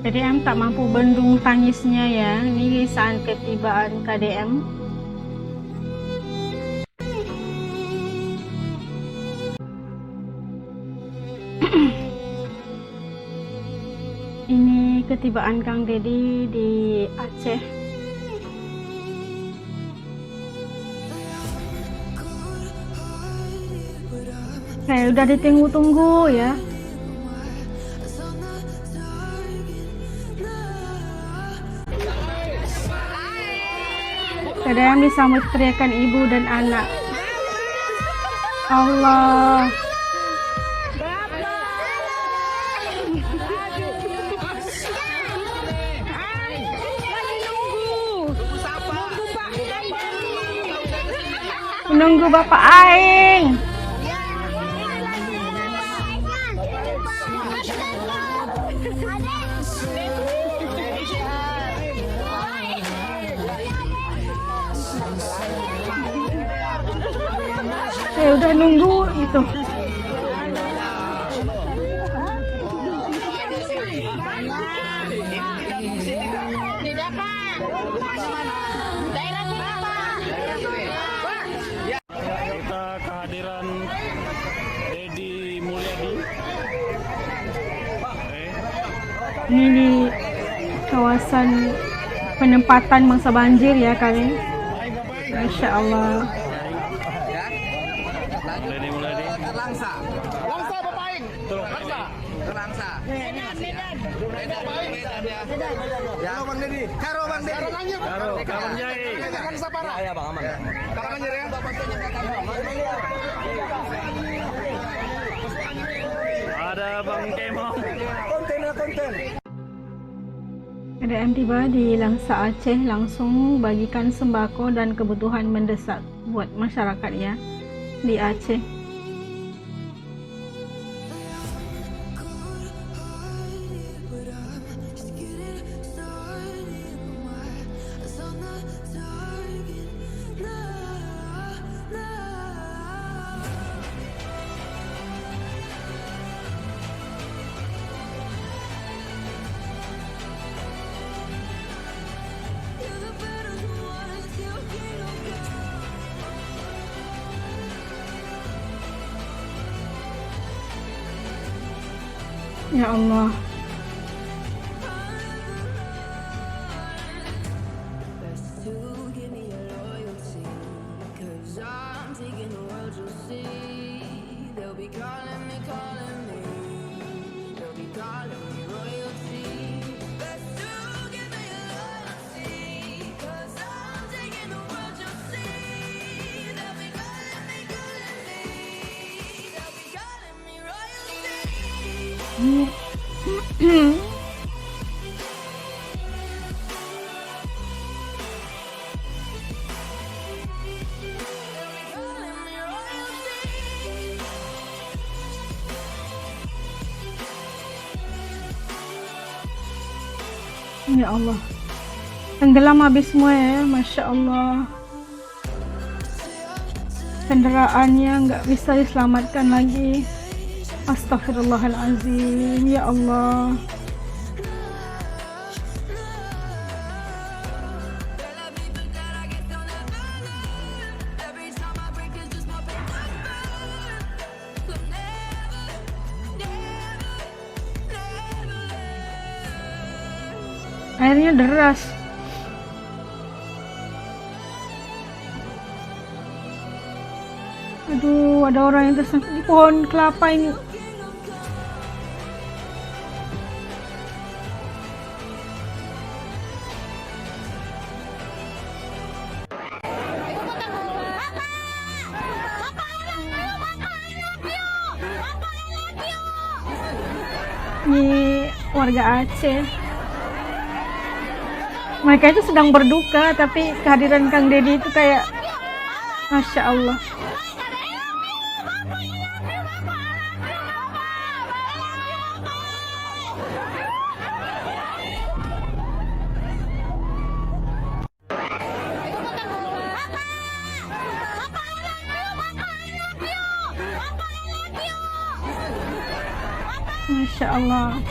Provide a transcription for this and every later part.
KDM tak mampu bendung tangisnya ya. Ini saat ketibaan KDM. Ini ketibaan Kang Dedi di Aceh. Udah ditunggu-tunggu ya. KDM disambut teriakan ibu dan anak. Allah. Menunggu Bapak Aing. Saya udah nunggu itu. Kita kehadiran Dedi Mulyadi. Ini di kawasan penempatan mangsa banjir ya kalian. Masya Allah. Dedi Mulyadi. Langsa Bapak Aing. Langsa. Medan ya. Ya Bang Dedi. Karo Bang Dedi. Karo Kawan Jai. Kan Sapara. Ya Bang aman. Kapan anjir ya? Ada Bang Kemong. Konten. KDM tiba di Langsa Aceh, langsung bagikan sembako dan kebutuhan mendesak buat masyarakat ya di Aceh. Ya Allah. Ya Allah, tenggelam habis semua ya, Masya Allah. Kendaraannya nggak bisa diselamatkan lagi. Astagfirullahalazim, ya Allah. Airnya deras. Aduh, ada orang yang tersangkut di pohon kelapa ini. Ini warga Aceh. Mereka itu sedang berduka, tapi kehadiran Kang Dedi itu kayak Masya Allah. Masya Allah.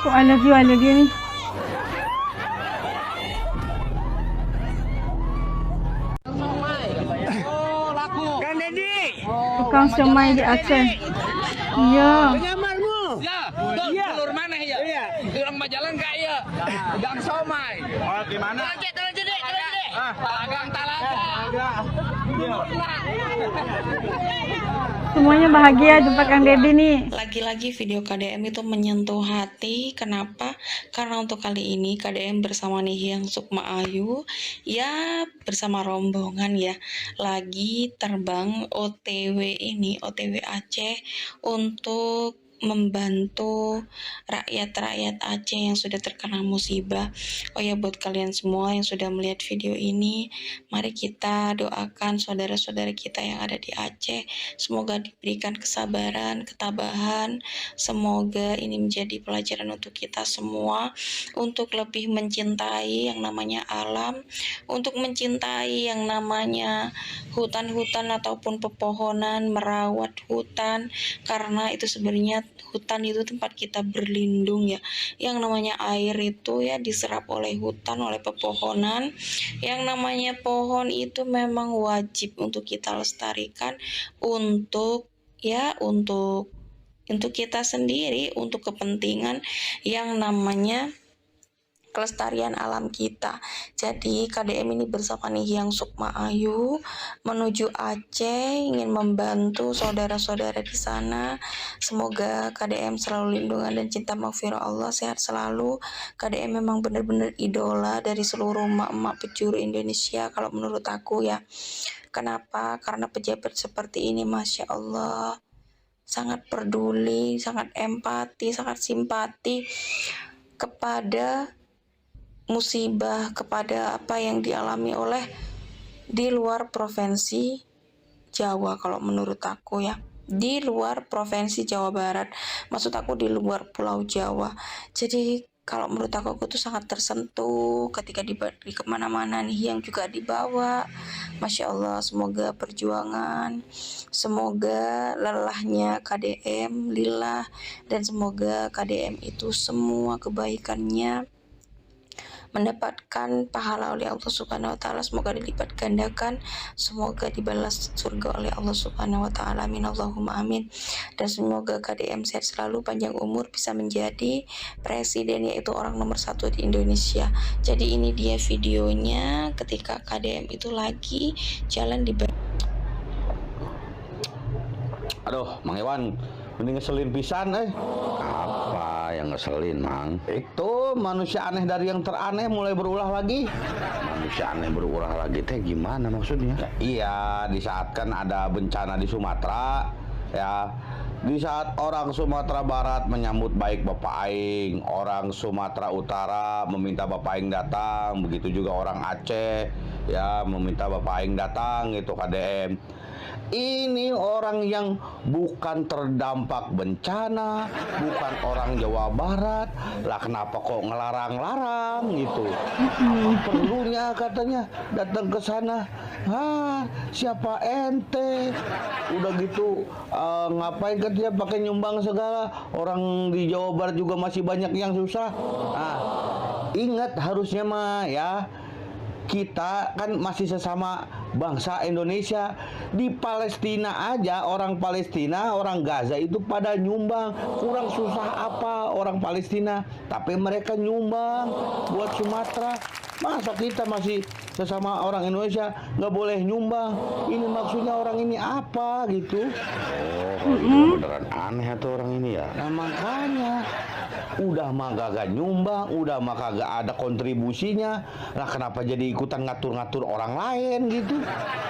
Kok I love you ni. Kan Dedi. Tukang siomay di Aceh. Iya. Penyamarmu. Ya, betul. Telur mana ya? Iya. Orang Majalan kak ya. Gang somai. Oh, gimana? Terlanjut dek. Gang talaga. Semuanya bahagia jumpa Kang Dedi nih. Lagi-lagi video KDM itu menyentuh hati. Kenapa? Karena untuk kali ini KDM bersama Nihiang Sukma Ayu, ya bersama rombongan ya, lagi terbang OTW Aceh untuk membantu rakyat-rakyat Aceh yang sudah terkena musibah. Oh ya, buat kalian semua yang sudah melihat video ini, mari kita doakan saudara-saudara kita yang ada di Aceh, semoga diberikan kesabaran, ketabahan. Semoga ini menjadi pelajaran untuk kita semua, untuk lebih mencintai yang namanya alam, untuk mencintai yang namanya hutan-hutan ataupun pepohonan, merawat hutan, karena itu sebenarnya hutan itu tempat kita berlindung ya. Yang namanya air itu ya diserap oleh hutan, oleh pepohonan. Yang namanya pohon itu memang wajib untuk kita lestarikan untuk kita sendiri, untuk kepentingan yang namanya kelestarian alam kita. Jadi KDM ini bersama Nihiang Sukma Ayu menuju Aceh, ingin membantu saudara-saudara di sana. Semoga KDM selalu lindungan dan cinta maghfirah Allah, sehat selalu. KDM memang benar-benar idola dari seluruh emak-emak penjuru Indonesia kalau menurut aku ya. Kenapa? Karena pejabat seperti ini Masya Allah sangat peduli, sangat empati, sangat simpati kepada musibah, kepada apa yang dialami oleh di luar provinsi Jawa kalau menurut aku ya, di luar provinsi Jawa Barat, maksud aku di luar Pulau Jawa. Jadi kalau menurut aku tuh sangat tersentuh ketika di kemana-mana nih yang juga dibawa. Masya Allah, semoga perjuangan, semoga lelahnya KDM lillah, dan semoga KDM itu semua kebaikannya mendapatkan pahala oleh Allah Subhanahu wa taala, semoga dilipat gandakan, semoga dibalas surga oleh Allah Subhanahu wa taala. Amin Allahumma amin. Dan semoga KDM sehat selalu, panjang umur, bisa menjadi presiden, yaitu orang nomor 1 di Indonesia. Jadi ini dia videonya ketika KDM itu lagi jalan di Aduh, Mang Iwan, mending ngeselin pisan Apa yang ngeselin, Mang? Itu manusia aneh dari yang teraneh mulai berulah lagi. Manusia aneh berulah lagi teh gimana maksudnya? Ya, iya, di saat kan ada bencana di Sumatera, ya. Di saat orang Sumatera Barat menyambut baik Bapak Aing, orang Sumatera Utara meminta Bapak Aing datang, begitu juga orang Aceh ya meminta Bapak Aing datang, itu KDM. Ini orang yang bukan terdampak bencana, bukan orang Jawa Barat, lah kenapa kok ngelarang-larang gitu? Apa perlunya katanya datang ke sana? Siapa ente? Udah gitu ngapain kan dia pakai nyumbang segala? Orang di Jawa Barat juga masih banyak yang susah. Ingat harusnya mah ya, kita kan masih sesama bangsa Indonesia. Di Palestina aja, orang Palestina, orang Gaza itu pada nyumbang. Kurang susah apa orang Palestina, tapi mereka nyumbang buat Sumatera. Masa kita masih sesama orang Indonesia nggak boleh nyumbang? Ini maksudnya orang ini apa gitu? Oh, itu beneran aneh tuh orang ini ya. Nah makanya udah mah kagak nyumbang, udah mah kagak ada kontribusinya. Lah kenapa jadi ikutan ngatur-ngatur orang lain gitu?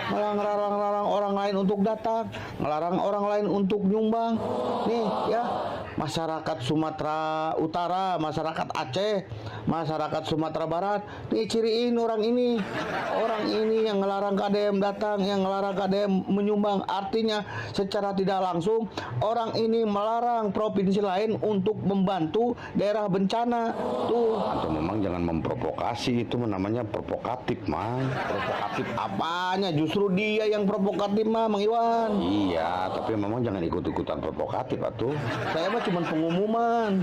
Malah ngelarang-larang orang lain untuk datang, ngelarang orang lain untuk nyumbang. Nih ya, masyarakat Sumatera Utara, masyarakat Aceh, masyarakat Sumatera Barat. Nih ciriin orang ini yang ngelarang KDM datang, yang ngelarang KDM menyumbang. Artinya secara tidak langsung orang ini melarang provinsi lain untuk membantu daerah bencana. Tuh, atau memang jangan memprovokasi, itu namanya provokatif, Mang. Provokatif apanya? Justru dia yang provokatif, Mang Iwan. Iya, tapi memang jangan ikut-ikutan provokatif atuh. Saya mah cuma pengumuman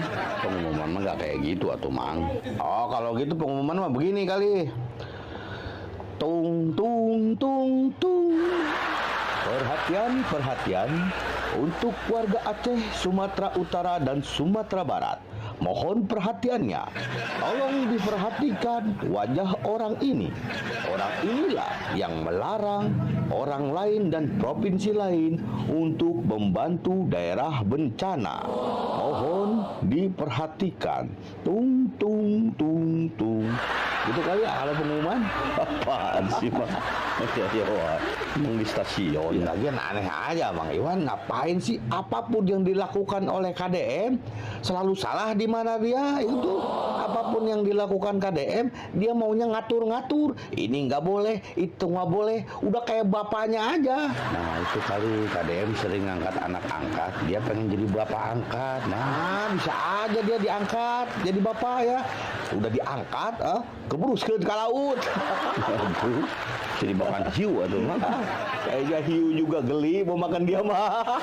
mah nggak kayak gitu atuh, Mang. Oh, kalau gitu pengumuman mah begini kali. Tung tung tung tung. Perhatian untuk warga Aceh, Sumatera Utara dan Sumatera Barat. Mohon perhatiannya. Tolong diperhatikan wajah orang ini. Orang inilah yang melarang orang lain dan provinsi lain untuk membantu daerah bencana. Mohon diperhatikan. Tung tung tung tung. Gitu kali ya kalau pengumuman. Apaan sih, Bang? Emang di stasiun. Lagian aneh aja, Bang Iwan. Ngapain sih apapun yang dilakukan oleh KDM selalu salah di mana dia itu. Apapun yang dilakukan KDM, dia maunya ngatur-ngatur. Ini nggak boleh, itu nggak boleh. Udah kayak bapaknya aja. Nah, itu kali KDM sering ngangkat anak angkat. Dia pengen jadi bapak angkat. Nah, bisa aja dia diangkat jadi bapak ya. Udah diangkat, kebruskeun ke laut. Aduh, jadi makan hiu atuh mah. Kayaknya hiu juga geli mau makan dia mah.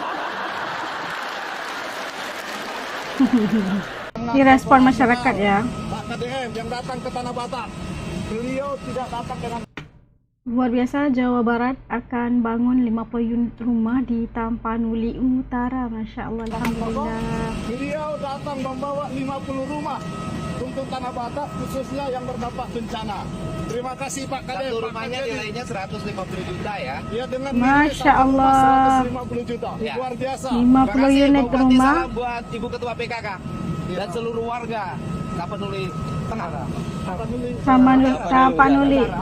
Direspon masyarakat ya. Pak KDM yang datang ke Tanah Batak, beliau tidak datang dengan Luar biasa, Jawa Barat akan bangun 50 unit rumah di Tapanuli Utara. Masya Allah, Alhamdulillah. beliau datang membawa 50 rumah untuk Tanah Batak, khususnya yang berdampak bencana. Terima kasih Pak KDM. Satu rumahnya nilainya 150 juta ya. Ya, dengan Masya Allah. 150 juta. Ya. Luar biasa. 50 unit rumah. Salam buat Ibu Ketua PKK dan seluruh warga Tapanuli Tengah. Tapanuli.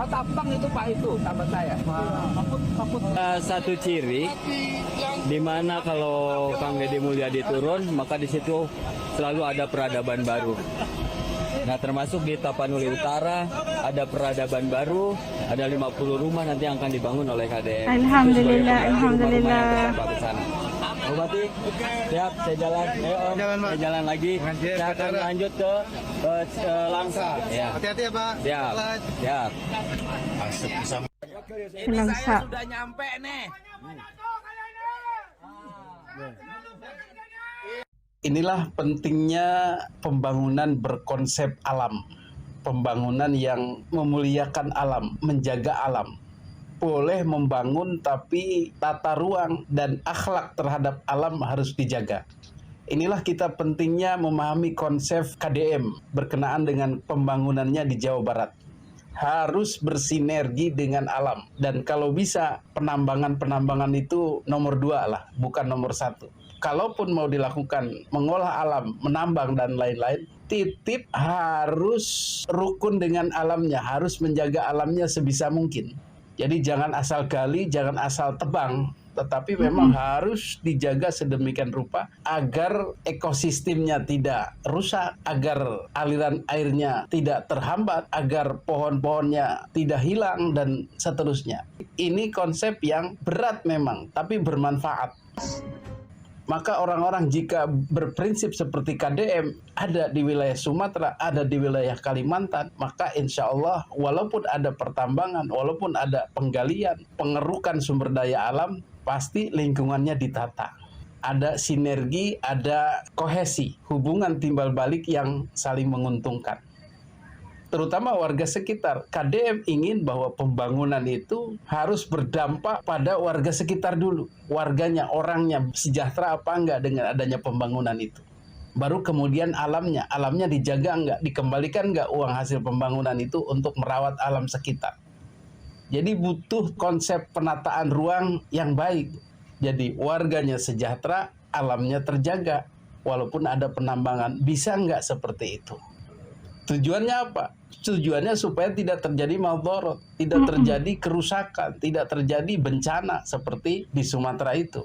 Tampang itu Pak itu, sahabat saya. Satu ciri di mana kalau Kang Deddy Mulyadi turun, maka di situ selalu ada peradaban baru. Nah, termasuk di Tapanuli Utara ada peradaban baru, ada 50 rumah nanti yang akan dibangun oleh KDM. Alhamdulillah, alhamdulillah. Oh, Bati, siap, saya jalan. Ayo, Om, saya jalan lagi. Saya akan lanjut ke Langsa. Ya. Hati-hati ya Pak. Siap, siap. Langsa. Sudah nyampe nih. Inilah pentingnya pembangunan berkonsep alam. Pembangunan yang memuliakan alam, menjaga alam. Boleh membangun tapi tata ruang dan akhlak terhadap alam harus dijaga. Inilah kita pentingnya memahami konsep KDM berkenaan dengan pembangunannya di Jawa Barat. Harus bersinergi dengan alam. Dan kalau bisa penambangan-penambangan itu nomor 2 lah, bukan nomor 1. Kalaupun mau dilakukan mengolah alam, menambang dan lain-lain, titip harus rukun dengan alamnya, harus menjaga alamnya sebisa mungkin. Jadi jangan asal gali, jangan asal tebang, tetapi memang harus dijaga sedemikian rupa agar ekosistemnya tidak rusak, agar aliran airnya tidak terhambat, agar pohon-pohonnya tidak hilang dan seterusnya. Ini konsep yang berat memang, tapi bermanfaat. Maka orang-orang jika berprinsip seperti KDM ada di wilayah Sumatera, ada di wilayah Kalimantan, maka insya Allah walaupun ada pertambangan, walaupun ada penggalian, pengerukan sumber daya alam, pasti lingkungannya ditata. Ada sinergi, ada kohesi, hubungan timbal balik yang saling menguntungkan. Terutama warga sekitar. KDM ingin bahwa pembangunan itu harus berdampak pada warga sekitar dulu. Warganya, orangnya, sejahtera apa enggak dengan adanya pembangunan itu. Baru kemudian alamnya. Alamnya dijaga enggak, dikembalikan enggak uang hasil pembangunan itu untuk merawat alam sekitar. Jadi butuh konsep penataan ruang yang baik. Jadi warganya sejahtera, alamnya terjaga. Walaupun ada penambangan, bisa enggak seperti itu? Tujuannya apa? Tujuannya supaya tidak terjadi maldharat, tidak terjadi kerusakan, tidak terjadi bencana seperti di Sumatera itu.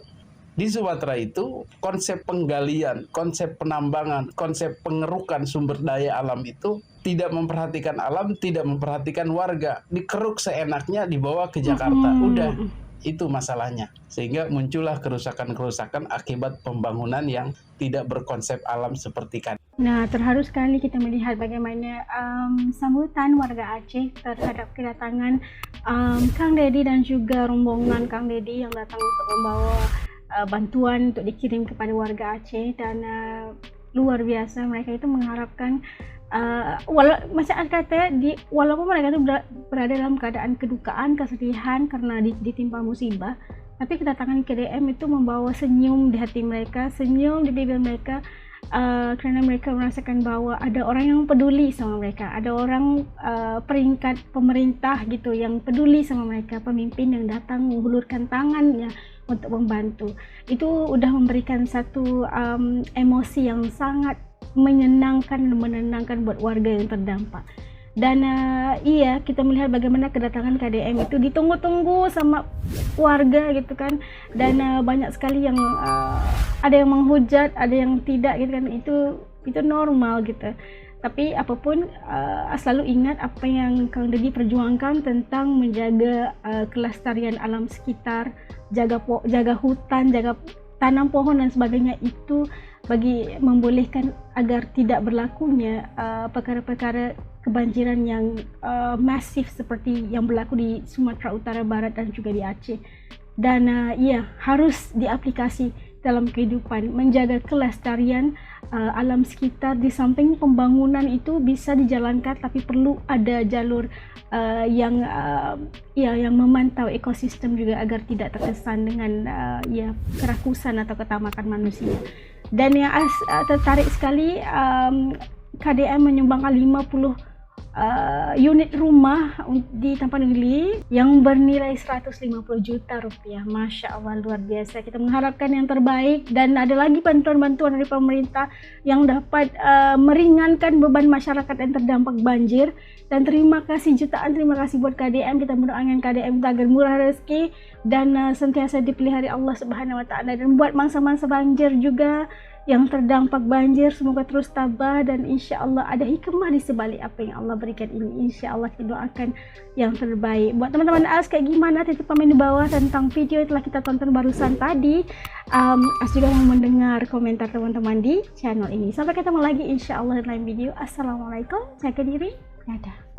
Di Sumatera itu konsep penggalian, konsep penambangan, konsep pengerukan sumber daya alam itu tidak memperhatikan alam, tidak memperhatikan warga. Dikeruk seenaknya dibawa ke Jakarta. Udah, itu masalahnya. Sehingga muncullah kerusakan-kerusakan akibat pembangunan yang tidak berkonsep alam seperti kan. Nah, terharu sekali kita melihat bagaimana sambutan warga Aceh terhadap kedatangan Kang Deddy dan juga rombongan Kang Deddy yang datang untuk membawa bantuan untuk dikirim kepada warga Aceh. Dan luar biasa, mereka itu mengharapkan macam kata walaupun mereka itu berada dalam keadaan kedukaan, kesedihan karena ditimpa musibah, tapi kedatangan KDM itu membawa senyum di hati mereka, senyum di bibir mereka, karena mereka merasakan bahwa ada orang yang peduli sama mereka, ada orang peringkat pemerintah gitu yang peduli sama mereka, pemimpin yang datang menghulurkan tangannya untuk membantu. Itu udah memberikan satu emosi yang sangat menyenangkan dan menenangkan buat warga yang terdampak. Dan iya, kita melihat bagaimana kedatangan KDM itu ditunggu-tunggu sama warga gitu kan. Dan banyak sekali yang ada yang menghujat, ada yang tidak gitu kan. Itu normal gitu. Tapi apapun, selalu ingat apa yang Kang Deddy perjuangkan tentang menjaga kelestarian alam sekitar, jaga hutan, jaga tanam pohon dan sebagainya, itu bagi membolehkan agar tidak berlakunya perkara-perkara kebanjiran yang masif seperti yang berlaku di Sumatera Utara Barat dan juga di Aceh. Dan iya, harus diaplikasi dalam kehidupan, menjaga kelestarian alam sekitar. Di samping pembangunan itu bisa dijalankan, tapi perlu ada jalur yang memantau ekosistem juga agar tidak terkesan dengan kerakusan atau ketamakan manusia. Dan yang tertarik sekali, KDM menyumbangkan 50 unit rumah di Tapanuli yang bernilai 150 juta rupiah. Masya Allah, luar biasa. Kita mengharapkan yang terbaik, dan ada lagi bantuan-bantuan dari pemerintah yang dapat meringankan beban masyarakat yang terdampak banjir. Dan terima kasih, jutaan terima kasih buat KDM. Kita mendoakan KDM agar murah rezeki dan sentiasa dipelihara Allah Subhanahu wa Ta'ala. Dan buat mangsa-mangsa banjir juga yang terdampak banjir, semoga terus tabah, dan insya Allah ada hikmah di sebalik apa yang Allah berikan ini. Insya Allah kita doakan yang terbaik. Buat teman-teman AS, kayak gimana? Titip komen di bawah tentang video yang telah kita tonton barusan tadi. AS juga mau mendengar komentar teman-teman di channel ini. Sampai ketemu lagi insya Allah di lain video. Assalamualaikum, jaga diri, dadah.